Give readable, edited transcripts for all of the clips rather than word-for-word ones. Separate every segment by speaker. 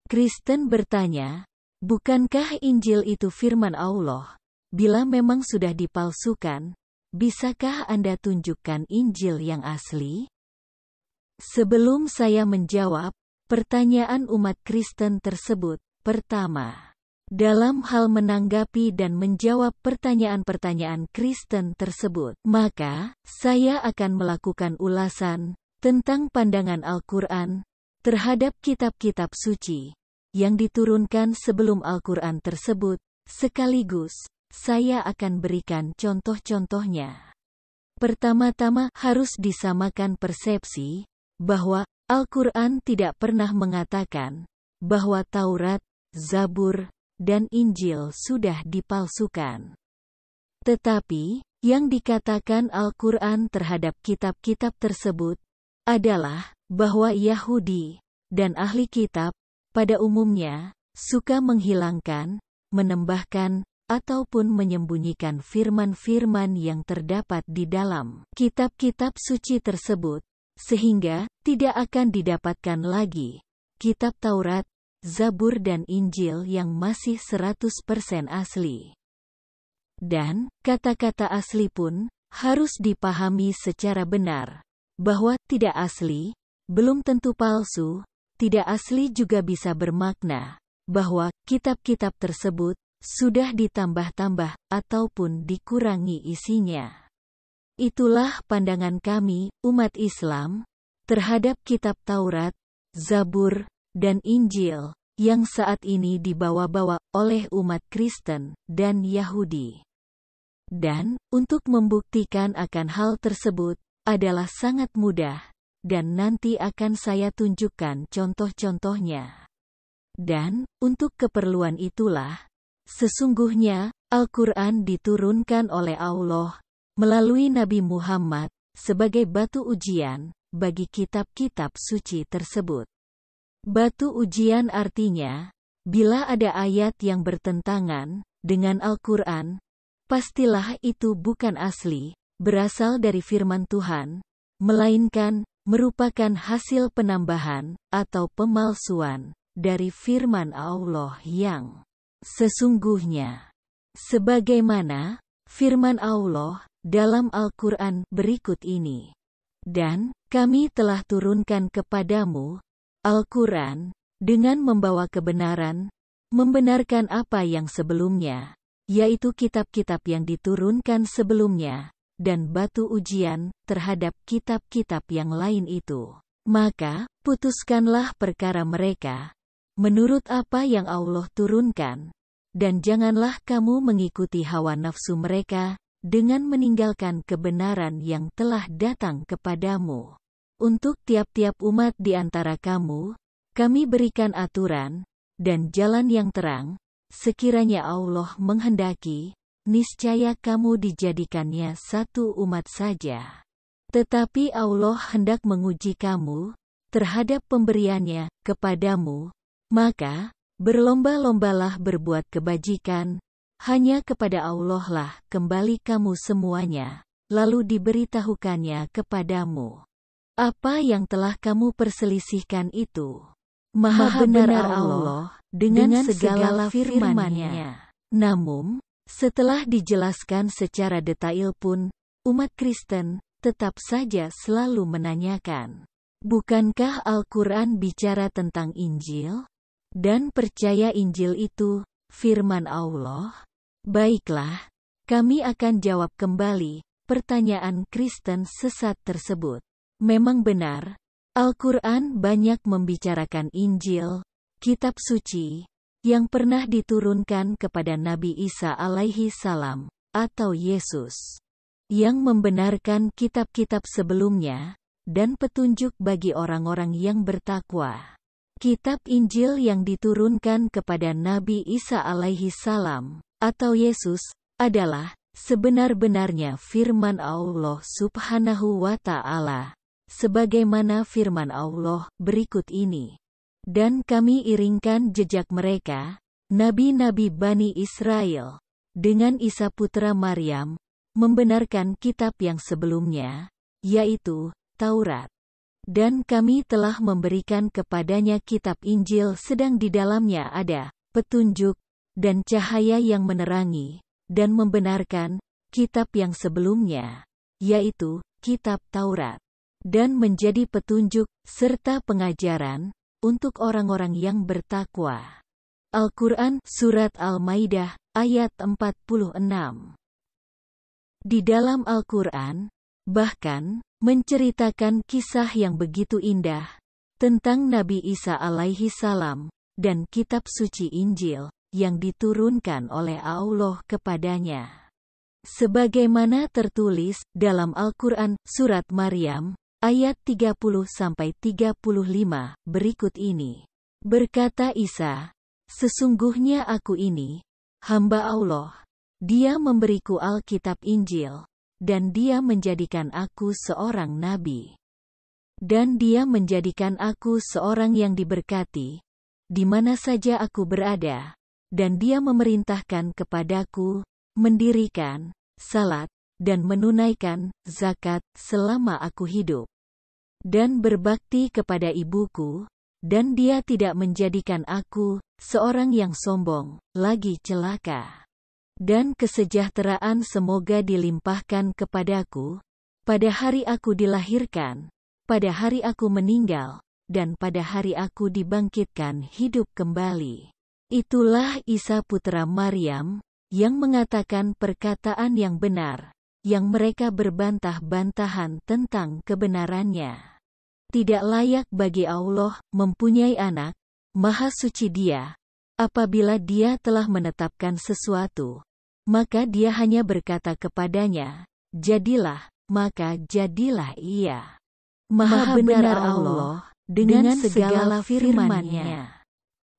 Speaker 1: Kristen bertanya, bukankah Injil itu firman Allah? Bila memang sudah dipalsukan, bisakah Anda tunjukkan Injil yang asli? Sebelum saya menjawab pertanyaan umat Kristen tersebut, pertama, dalam hal menanggapi dan menjawab pertanyaan-pertanyaan Kristen tersebut, maka saya akan melakukan ulasan tentang pandangan Al-Quran terhadap kitab-kitab suci yang diturunkan sebelum Al-Quran tersebut, sekaligus saya akan berikan contoh-contohnya. Pertama-tama harus disamakan persepsi bahwa Al-Quran tidak pernah mengatakan bahwa Taurat, Zabur, dan Injil sudah dipalsukan. Tetapi, yang dikatakan Al-Quran terhadap kitab-kitab tersebut adalah bahwa Yahudi dan ahli kitab pada umumnya suka menghilangkan, menambahkan, ataupun menyembunyikan firman-firman yang terdapat di dalam kitab-kitab suci tersebut, sehingga tidak akan didapatkan lagi kitab Taurat, Zabur dan Injil yang masih 100% asli. Dan, kata-kata asli pun harus dipahami secara benar, bahwa tidak asli belum tentu palsu. Tidak asli juga bisa bermakna bahwa kitab-kitab tersebut sudah ditambah-tambah ataupun dikurangi isinya. Itulah pandangan kami, umat Islam, terhadap kitab Taurat, Zabur, dan Injil yang saat ini dibawa-bawa oleh umat Kristen dan Yahudi. Dan, untuk membuktikan akan hal tersebut adalah sangat mudah, dan nanti akan saya tunjukkan contoh-contohnya. Dan, untuk keperluan itulah, sesungguhnya, Al-Quran diturunkan oleh Allah melalui Nabi Muhammad sebagai batu ujian bagi kitab-kitab suci tersebut. Batu ujian artinya, bila ada ayat yang bertentangan dengan Al-Quran, pastilah itu bukan asli, berasal dari firman Tuhan, melainkan merupakan hasil penambahan atau pemalsuan dari firman Allah yang sesungguhnya. Sebagaimana firman Allah dalam Al-Quran berikut ini. Dan, kami telah turunkan kepadamu Al-Quran dengan membawa kebenaran, membenarkan apa yang sebelumnya, yaitu kitab-kitab yang diturunkan sebelumnya, dan batu ujian terhadap kitab-kitab yang lain itu. Maka, putuskanlah perkara mereka menurut apa yang Allah turunkan, dan janganlah kamu mengikuti hawa nafsu mereka dengan meninggalkan kebenaran yang telah datang kepadamu. Untuk tiap-tiap umat di antara kamu, kami berikan aturan dan jalan yang terang, sekiranya Allah menghendaki, niscaya kamu dijadikannya satu umat saja. Tetapi Allah hendak menguji kamu terhadap pemberiannya kepadamu, maka berlomba-lombalah berbuat kebajikan, hanya kepada Allah lah kembali kamu semuanya, lalu diberitahukannya kepadamu. Apa yang telah kamu perselisihkan itu? Maha benar Allah dengan segala firman-Nya. Namun, setelah dijelaskan secara detail pun, umat Kristen tetap saja selalu menanyakan, bukankah Al-Quran bicara tentang Injil? Dan percaya Injil itu firman Allah? Baiklah, kami akan jawab kembali pertanyaan Kristen sesat tersebut. Memang benar, Al-Quran banyak membicarakan Injil, kitab suci, yang pernah diturunkan kepada Nabi Isa alaihi salam, atau Yesus, yang membenarkan kitab-kitab sebelumnya, dan petunjuk bagi orang-orang yang bertakwa. Kitab Injil yang diturunkan kepada Nabi Isa alaihi salam, atau Yesus, adalah sebenar-benarnya firman Allah subhanahu wa ta'ala, sebagaimana firman Allah berikut ini. Dan kami iringkan jejak mereka, nabi-nabi Bani Israel, dengan Isa putra Maryam, membenarkan kitab yang sebelumnya, yaitu Taurat. Dan kami telah memberikan kepadanya kitab Injil sedang di dalamnya ada petunjuk dan cahaya yang menerangi dan membenarkan kitab yang sebelumnya, yaitu kitab Taurat, dan menjadi petunjuk serta pengajaran untuk orang-orang yang bertakwa. Al-Quran Surat Al-Maidah ayat 46. Di dalam Al-Quran, bahkan, menceritakan kisah yang begitu indah tentang Nabi Isa alaihi salam dan kitab suci Injil yang diturunkan oleh Allah kepadanya. Sebagaimana tertulis dalam Al-Quran Surat Maryam ayat 30-35 berikut ini. Berkata Isa, "Sesungguhnya aku ini, hamba Allah. Dia memberiku Alkitab Injil, dan dia menjadikan aku seorang nabi. Dan dia menjadikan aku seorang yang diberkati, di mana saja aku berada, dan dia memerintahkan kepadaku, mendirikan salat, dan menunaikan zakat selama aku hidup. Dan berbakti kepada ibuku, dan dia tidak menjadikan aku seorang yang sombong, lagi celaka. Dan kesejahteraan semoga dilimpahkan kepadaku, pada hari aku dilahirkan, pada hari aku meninggal, dan pada hari aku dibangkitkan hidup kembali." Itulah Isa putra Maryam, yang mengatakan perkataan yang benar, yang mereka berbantah-bantahan tentang kebenarannya. Tidak layak bagi Allah mempunyai anak, Maha Suci Dia. Apabila Dia telah menetapkan sesuatu, maka Dia hanya berkata kepadanya, "Jadilah," maka jadilah ia. Maha benar Allah dengan segala firman-Nya.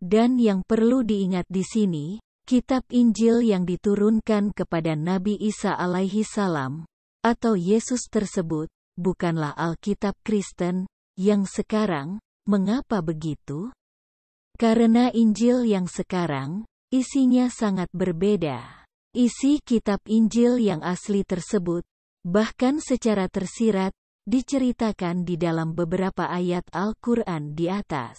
Speaker 1: Dan yang perlu diingat di sini, kitab Injil yang diturunkan kepada Nabi Isa alaihi salam, atau Yesus tersebut, bukanlah Alkitab Kristen, yang sekarang. Mengapa begitu? Karena Injil yang sekarang, isinya sangat berbeda. Isi kitab Injil yang asli tersebut, bahkan secara tersirat, diceritakan di dalam beberapa ayat Al-Quran di atas.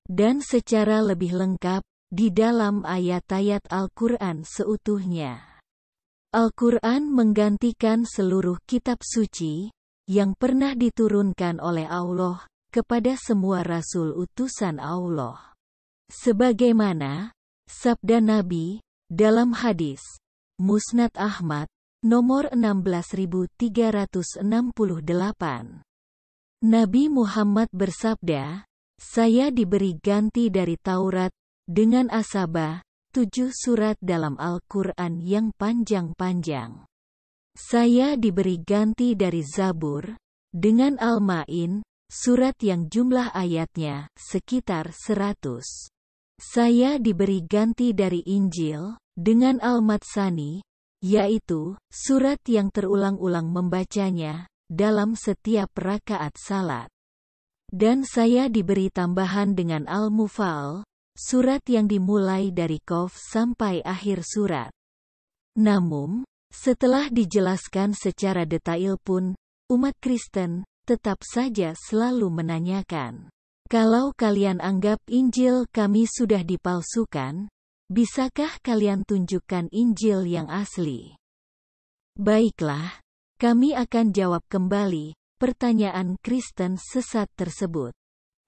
Speaker 1: Dan secara lebih lengkap, di dalam ayat-ayat Al-Quran seutuhnya. Al-Quran menggantikan seluruh kitab suci, yang pernah diturunkan oleh Allah, kepada semua rasul utusan Allah. Sebagaimana sabda Nabi, dalam hadis Musnad Ahmad, nomor 16368. Nabi Muhammad bersabda, "Saya diberi ganti dari Taurat, dengan Asabah, 7 surat dalam Al-Quran yang panjang-panjang. Saya diberi ganti dari Zabur, dengan Al-Ma'in, surat yang jumlah ayatnya sekitar 100. Saya diberi ganti dari Injil, dengan Al-Matsani, yaitu surat yang terulang-ulang membacanya dalam setiap rakaat salat. Dan saya diberi tambahan dengan Al-Mufal, surat yang dimulai dari Qaf sampai akhir surat." Namun, setelah dijelaskan secara detail pun, umat Kristen tetap saja selalu menanyakan, "Kalau kalian anggap Injil kami sudah dipalsukan, bisakah kalian tunjukkan Injil yang asli?" Baiklah, kami akan jawab kembali pertanyaan Kristen sesat tersebut.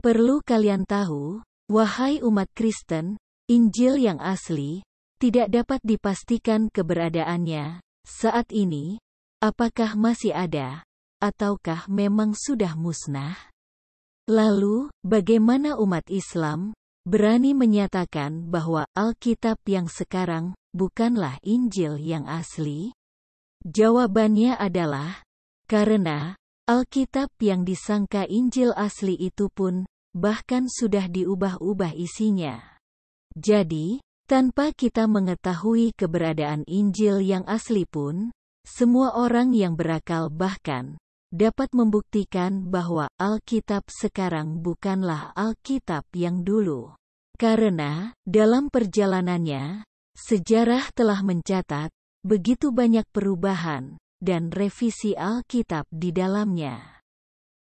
Speaker 1: Perlu kalian tahu, wahai umat Kristen, Injil yang asli tidak dapat dipastikan keberadaannya saat ini. Apakah masih ada, ataukah memang sudah musnah? Lalu, bagaimana umat Islam berani menyatakan bahwa Alkitab yang sekarang bukanlah Injil yang asli? Jawabannya adalah, karena Alkitab yang disangka Injil asli itu pun bahkan sudah diubah-ubah isinya. Jadi, tanpa kita mengetahui keberadaan Injil yang asli pun, semua orang yang berakal bahkan dapat membuktikan bahwa Alkitab sekarang bukanlah Alkitab yang dulu. Karena, dalam perjalanannya, sejarah telah mencatat begitu banyak perubahan dan revisi Alkitab di dalamnya.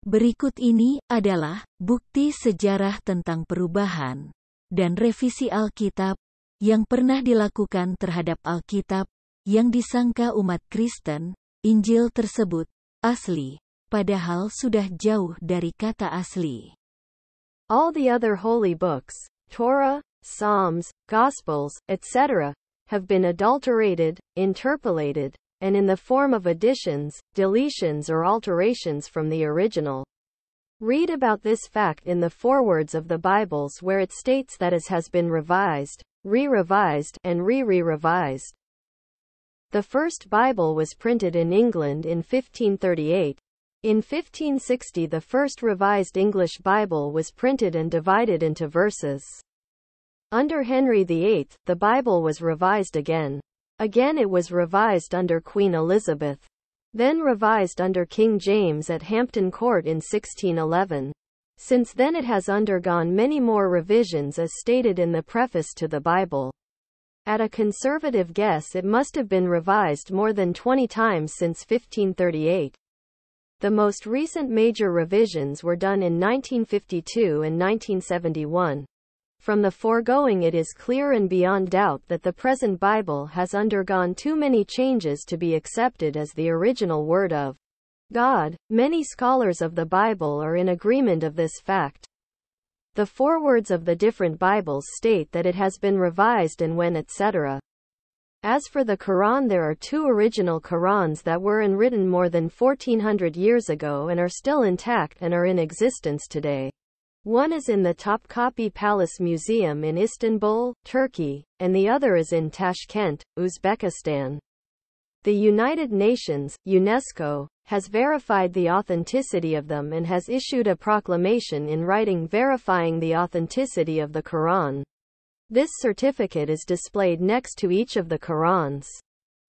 Speaker 1: Berikut ini adalah bukti sejarah tentang perubahan dan revisi Alkitab yang pernah dilakukan terhadap Alkitab yang disangka umat Kristen. Injil tersebut asli, padahal sudah jauh dari kata asli.
Speaker 2: All the other holy books, Torah, Psalms, Gospels, etc., have been adulterated, interpolated, and in the form of additions, deletions or alterations from the original. Read about this fact in the forewords of the Bibles where it states that it has been revised, re-revised, and re-re-revised. The first Bible was printed in England in 1538. In 1560 the first revised English Bible was printed and divided into verses. Under Henry VIII, the Bible was revised again. Again it was revised under Queen Elizabeth. Then revised under King James at Hampton Court in 1611. Since then it has undergone many more revisions as stated in the preface to the Bible. At a conservative guess it must have been revised more than 20 times since 1538. The most recent major revisions were done in 1952 and 1971. From the foregoing it is clear and beyond doubt that the present Bible has undergone too many changes to be accepted as the original Word of God. Many scholars of the Bible are in agreement of this fact. The forewords of the different Bibles state that it has been revised and when etc. As for the Quran, there are two original Qurans that were written more than 1400 years ago and are still intact and are in existence today. One is in the Topkapi Palace Museum in Istanbul, Turkey, and the other is in Tashkent, Uzbekistan. The United Nations, UNESCO, has verified the authenticity of them and has issued a proclamation in writing verifying the authenticity of the Quran. This certificate is displayed next to each of the Qurans.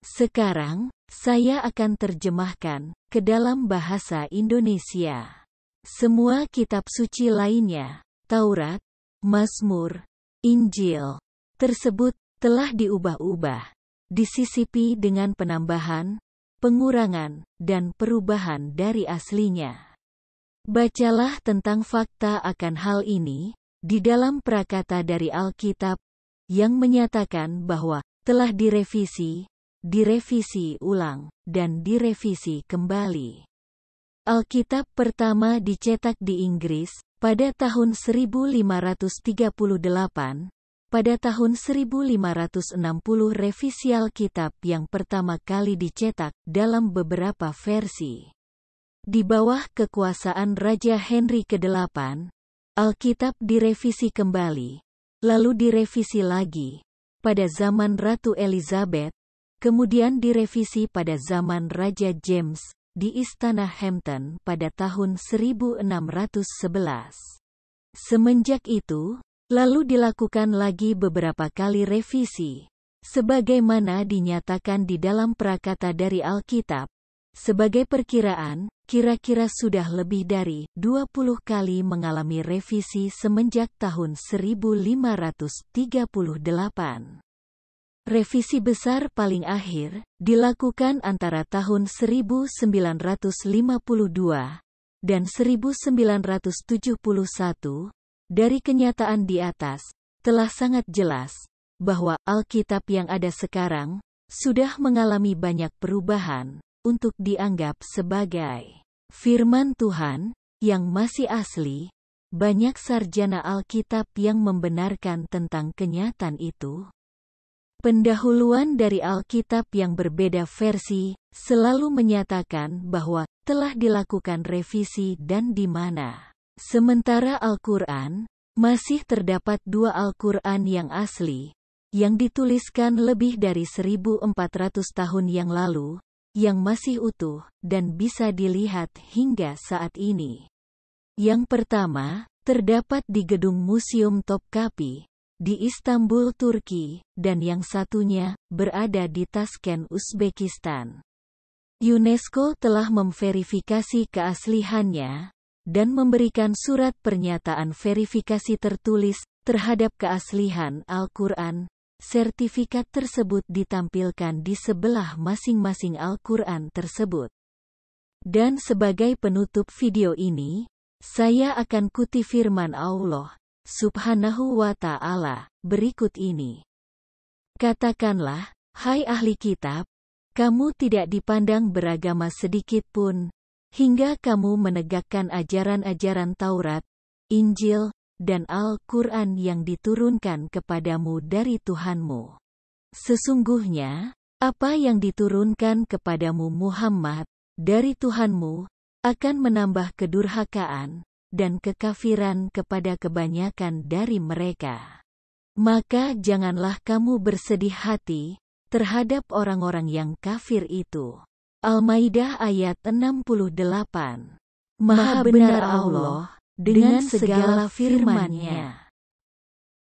Speaker 1: Sekarang, saya akan terjemahkan ke dalam bahasa Indonesia. Semua kitab suci lainnya, Taurat, Mazmur, Injil, tersebut telah diubah-ubah, disisipi dengan penambahan, pengurangan, dan perubahan dari aslinya. Bacalah tentang fakta akan hal ini di dalam prakata dari Alkitab yang menyatakan bahwa telah direvisi ulang, dan direvisi kembali. Alkitab pertama dicetak di Inggris pada tahun 1538. Pada tahun 1560 revisi Alkitab yang pertama kali dicetak dalam beberapa versi. Di bawah kekuasaan Raja Henry VIII, Alkitab direvisi kembali, lalu direvisi lagi pada zaman Ratu Elizabeth, kemudian direvisi pada zaman Raja James di Istana Hampton pada tahun 1611. Semenjak itu, lalu dilakukan lagi beberapa kali revisi, sebagaimana dinyatakan di dalam prakata dari Alkitab. Sebagai perkiraan, kira-kira sudah lebih dari 20 kali mengalami revisi semenjak tahun 1538. Revisi besar paling akhir dilakukan antara tahun 1952 dan 1971. Dari kenyataan di atas, telah sangat jelas bahwa Alkitab yang ada sekarang sudah mengalami banyak perubahan untuk dianggap sebagai firman Tuhan yang masih asli. Banyak sarjana Alkitab yang membenarkan tentang kenyataan itu. Pendahuluan dari Alkitab yang berbeda versi selalu menyatakan bahwa telah dilakukan revisi dan di mana. Sementara Al-Quran, masih terdapat dua Al-Quran yang asli, yang dituliskan lebih dari 1400 tahun yang lalu, yang masih utuh dan bisa dilihat hingga saat ini. Yang pertama, terdapat di Gedung Museum Topkapi di Istanbul, Turki, dan yang satunya berada di Tashkent, Uzbekistan. UNESCO telah memverifikasi keasliannya dan memberikan surat pernyataan verifikasi tertulis terhadap keaslian Al-Quran. Sertifikat tersebut ditampilkan di sebelah masing-masing Al-Quran tersebut. Dan sebagai penutup video ini, saya akan kutip firman Allah Subhanahu wa Ta'ala berikut ini. Katakanlah, hai ahli kitab, kamu tidak dipandang beragama sedikit pun, hingga kamu menegakkan ajaran-ajaran Taurat, Injil, dan Al-Quran yang diturunkan kepadamu dari Tuhanmu. Sesungguhnya, apa yang diturunkan kepadamu Muhammad, dari Tuhanmu, akan menambah kedurhakaan, dan kekafiran kepada kebanyakan dari mereka. Maka janganlah kamu bersedih hati, terhadap orang-orang yang kafir itu. Al-Maidah ayat 68. Maha benar Allah, dengan segala firman-Nya.